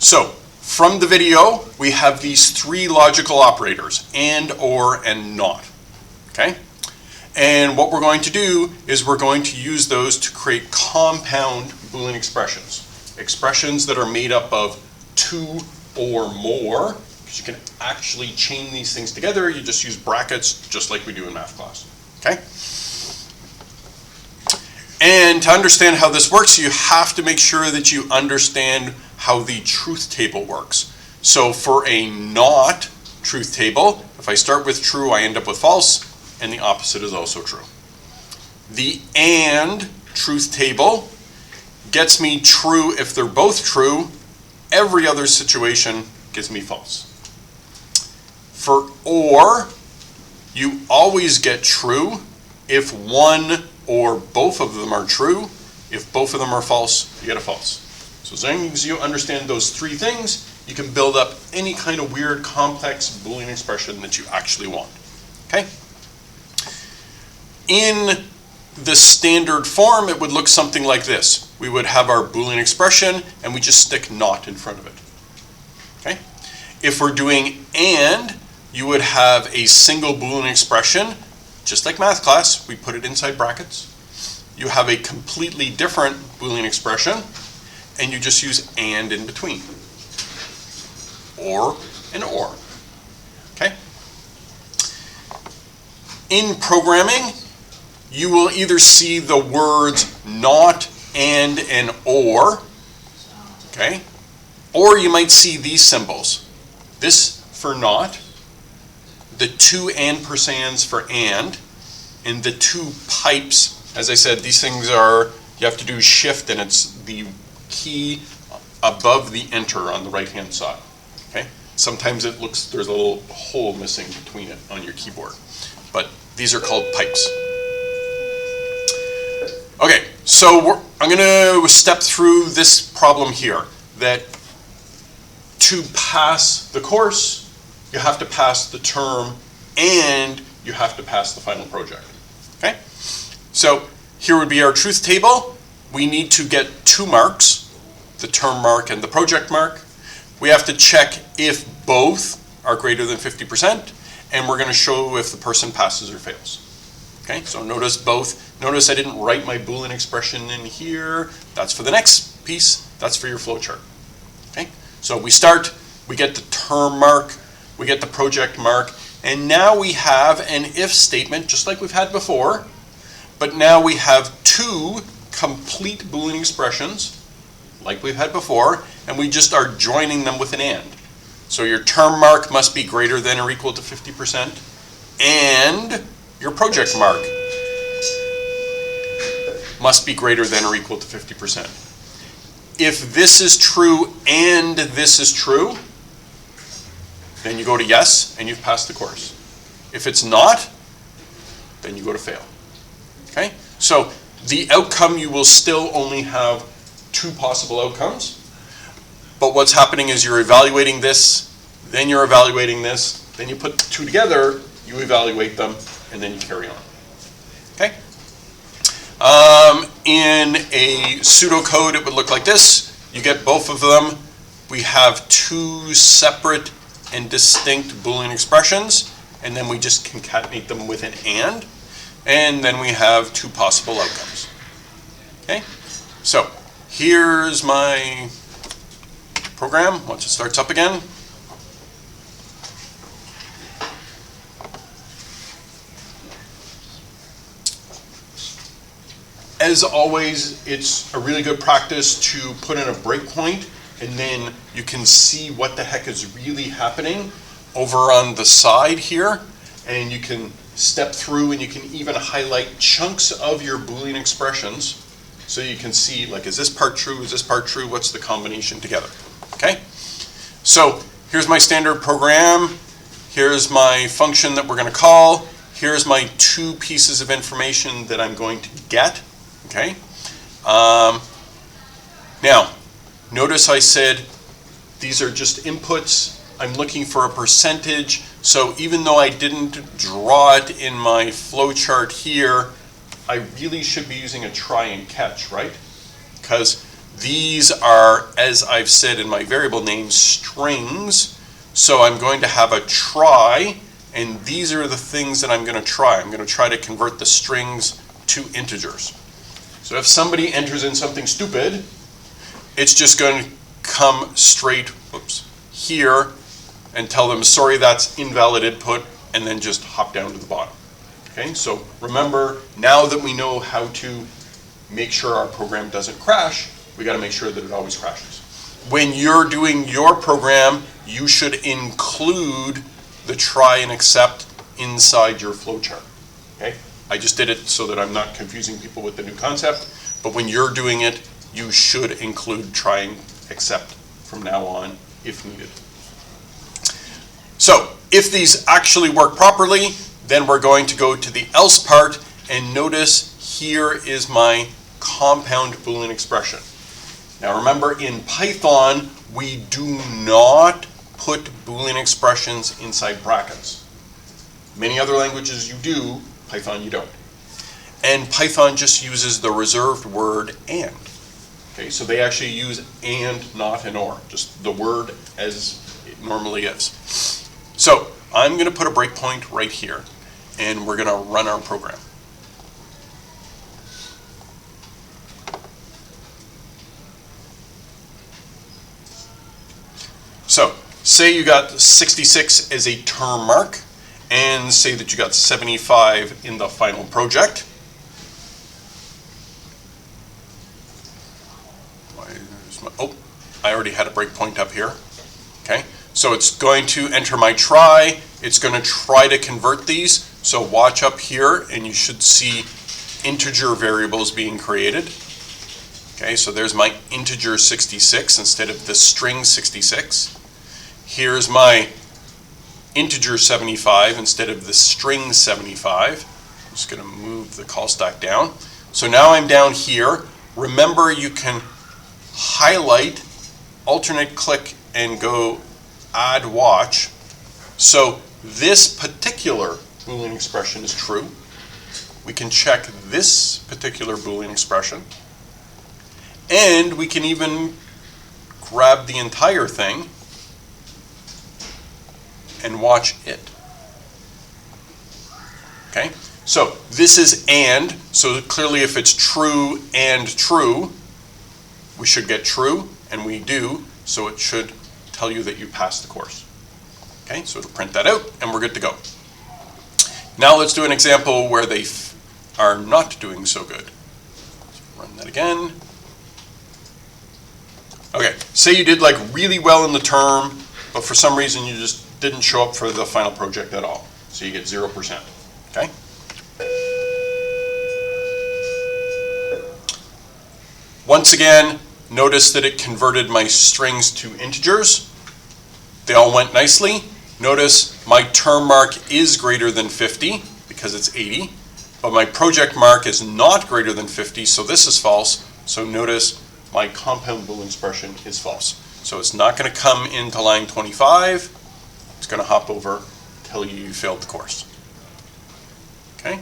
So from the video, we have these three logical operators, and, or, and not. Okay? And what we're going to do is we're going to use those to create compound Boolean expressions. Expressions that are made up of two or more, because you can actually chain these things together. You just use brackets, just like we do in math class. Okay? And to understand how this works, you have to make sure that you understand how the truth table works. So for a not truth table, if I start with true, I end up with false, and the opposite is also true. The and truth table gets me true if they're both true. Every other situation gives me false. For or, you always get true if one or both of them are true. If both of them are false, you get a false. So as long as you understand those three things, you can build up any kind of weird, complex Boolean expression that you actually want. Okay? In the standard form, it would look something like this. We would have our Boolean expression, and we just stick not in front of it. Okay? If we're doing and, you would have a single Boolean expression, just like math class, we put it inside brackets. You have a completely different Boolean expression, and you just use and in between. Or and or. Okay? In programming, you will either see the words not, and or. Okay? Or you might see these symbols. This for not, the two ampersands for and the two pipes. As I said, these things are, you have to do shift, and it's the key above the enter on the right-hand side. Okay? Sometimes it looks, there's a little hole missing between it on your keyboard. But these are called pipes. Okay, so I'm going to step through this problem here, that to pass the course, you have to pass the term, and you have to pass the final project. Okay? So here would be our truth table. We need to get 2 marks, the term mark and the project mark. We have to check if both are greater than 50%, and we're going to show if the person passes or fails. Okay, so notice both. Notice I didn't write my Boolean expression in here. That's for the next piece. That's for your flowchart. Okay, so we start, we get the term mark, we get the project mark, and now we have an if statement, just like we've had before, but now we have 2 complete Boolean expressions, like we've had before, and we just are joining them with an and. So your term mark must be greater than or equal to 50%, and your project mark must be greater than or equal to 50%. If this is true and this is true, then you go to yes, and you've passed the course. If it's not, then you go to fail. Okay? So the outcome, you will still only have 2 possible outcomes. But what's happening is you're evaluating this, then you're evaluating this, then you put the 2 together, you evaluate them, and then you carry on. Okay? In a pseudocode, it would look like this. You get both of them. We have 2 separate and distinct Boolean expressions, and then we just concatenate them with an and then we have 2 possible outcomes. Okay? So here's my program once it starts up again. As always, it's a really good practice to put in a breakpoint, and then you can see what the heck is really happening over on the side here, and you can step through and you can even highlight chunks of your Boolean expressions so you can see, like, is this part true, is this part true, what's the combination together. Okay? So here's my standard program, here's my function that we're going to call, here's my 2 pieces of information that I'm going to get. Okay? Now, notice I said these are just inputs. I'm looking for a percentage. So even though I didn't draw it in my flowchart here, I really should be using a try and catch, right? Because These are, as I've said in my variable name, strings. So I'm going to have a try, and these are the things that I'm going to try. I'm going to try to convert the strings to integers. So if somebody enters in something stupid, it's just going to come straight, here and tell them, sorry, that's invalid input, and then just hop down to the bottom. Okay, so remember, now that we know how to make sure our program doesn't crash, we got to make sure that it always crashes. When you're doing your program, you should include the try and except inside your flowchart. Okay, I just did it so that I'm not confusing people with the new concept, but when you're doing it, you should include try and except from now on if needed. So if these actually work properly, then we're going to go to the else part, and notice here is my compound Boolean expression. Now remember, in Python, we do not put Boolean expressions inside brackets. Many other languages you do, Python you don't. And Python just uses the reserved word and. Okay, so they actually use and, not an or, just the word as it normally is. So I'm going to put a breakpoint right here, and we're going to run our program. So say you got 66 as a term mark, and say that you got 75 in the final project. Oh, I already had a breakpoint up here. Okay, so it's going to enter my try. It's going to try to convert these. So watch up here, and you should see integer variables being created. Okay, so there's my integer 66 instead of the string 66. Here's my integer 75 instead of the string 75. I'm just going to move the call stack down. So now I'm down here. Remember, you can highlight, alternate click, and go add watch. So this particular Boolean expression is true. We can check this particular Boolean expression. And we can even grab the entire thing and watch it. Okay, so this is and, so clearly if it's true and true, we should get true, and we do, so it should tell you that you passed the course. Okay, so it'll print that out, and we're good to go. Now let's do an example where they are not doing so good. So run that again. Okay, say you did like really well in the term, but for some reason you just didn't show up for the final project at all. So you get 0%, okay? Once again, notice that it converted my strings to integers. They all went nicely. Notice my term mark is greater than 50 because it's 80, but my project mark is not greater than 50, so this is false. So notice my compound Boolean expression is false. So it's not going to come into line 25. It's going to hop over, tell you you failed the course. Okay?